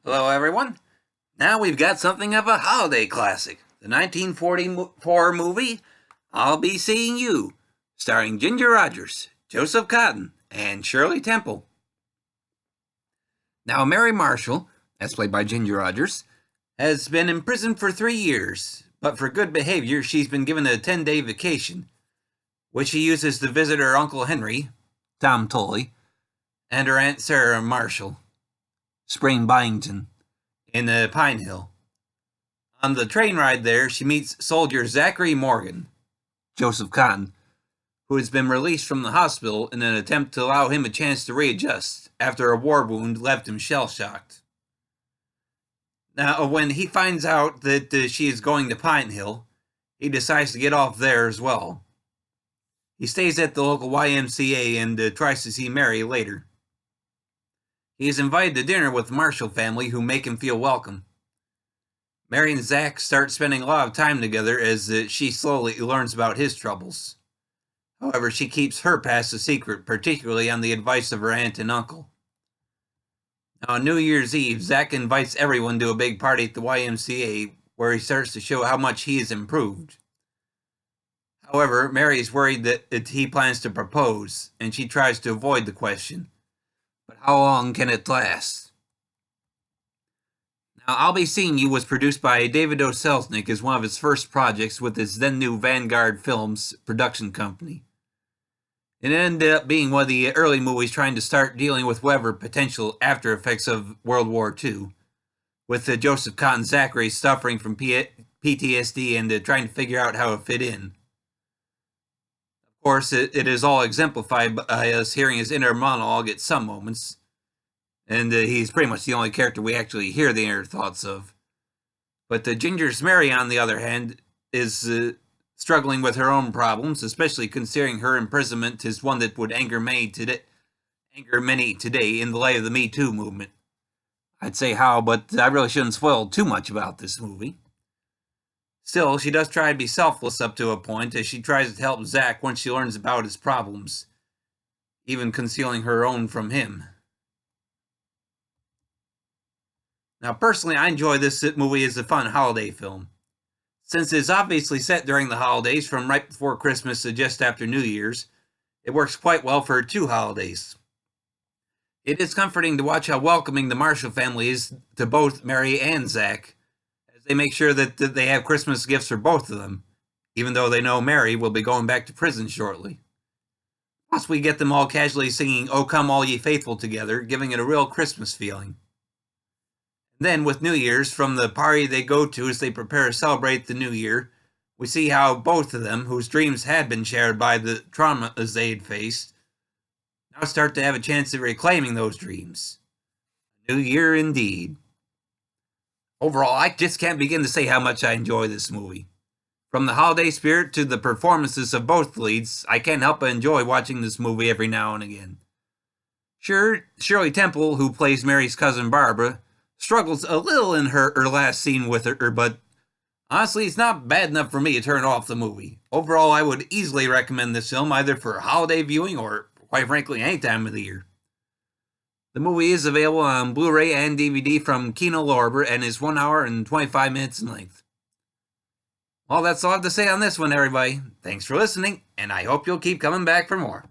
Hello, everyone. Now we've got something of a holiday classic. The 1944 movie, I'll Be Seeing You, starring Ginger Rogers, Joseph Cotten, and Shirley Temple. Now, Mary Marshall, as played by Ginger Rogers, has been in prison for 3 years, but for good behavior, she's been given a 10-day vacation, which she uses to visit her Uncle Henry, Tom Tully, and her Aunt Sarah Marshall, Sprain Byington, in Pine Hill. On the train ride there, she meets soldier Zachary Morgan, Joseph Cotten, who has been released from the hospital in an attempt to allow him a chance to readjust after a war wound left him shell-shocked. Now, when he finds out that she is going to Pine Hill, he decides to get off there as well. He stays at the local YMCA and tries to see Mary later. He is invited to dinner with the Marshall family, who make him feel welcome. Mary and Zach start spending a lot of time together as she slowly learns about his troubles. However, she keeps her past a secret, particularly on the advice of her aunt and uncle. Now, on New Year's Eve, Zach invites everyone to a big party at the YMCA, where he starts to show how much he has improved. However, Mary is worried that he plans to propose, and she tries to avoid the question. But how long can it last? Now, I'll Be Seeing You was produced by David O. Selznick as one of his first projects with his then-new Vanguard Films production company. It ended up being one of the early movies trying to start dealing with whatever potential after effects of World War II, with Joseph Cotten Zachary suffering from PTSD and trying to figure out how to fit in. Of course, it is all exemplified by us hearing his inner monologue at some moments, and he's pretty much the only character we actually hear the inner thoughts of. But Ginger's Mary, on the other hand, is struggling with her own problems, especially considering her imprisonment is one that would anger many today in the light of the Me Too movement. I'd say how, but I really shouldn't spoil too much about this movie. Still, she does try to be selfless up to a point, as she tries to help Zach once she learns about his problems, even concealing her own from him. Now, personally, I enjoy this movie as a fun holiday film. Since it's obviously set during the holidays, from right before Christmas to just after New Year's, it works quite well for 2 holidays. It is comforting to watch how welcoming the Marshall family is to both Mary and Zach, as they make sure that they have Christmas gifts for both of them, even though they know Mary will be going back to prison shortly. Plus, we get them all casually singing "O Come All Ye Faithful" together, giving it a real Christmas feeling. Then, with New Year's, from the party they go to as they prepare to celebrate the new year, we see how both of them, whose dreams had been shared by the traumas they had faced, now start to have a chance at reclaiming those dreams. A new year indeed. Overall, I just can't begin to say how much I enjoy this movie. From the holiday spirit to the performances of both leads, I can't help but enjoy watching this movie every now and again. Sure, Shirley Temple, who plays Mary's cousin Barbara, struggles a little in her last scene with her, but honestly, it's not bad enough for me to turn off the movie. Overall, I would easily recommend this film either for holiday viewing or, quite frankly, any time of the year. The movie is available on Blu-ray and DVD from Kino Lorber and is 1 hour and 25 minutes in length. Well, that's all I have to say on this one, everybody. Thanks for listening, and I hope you'll keep coming back for more.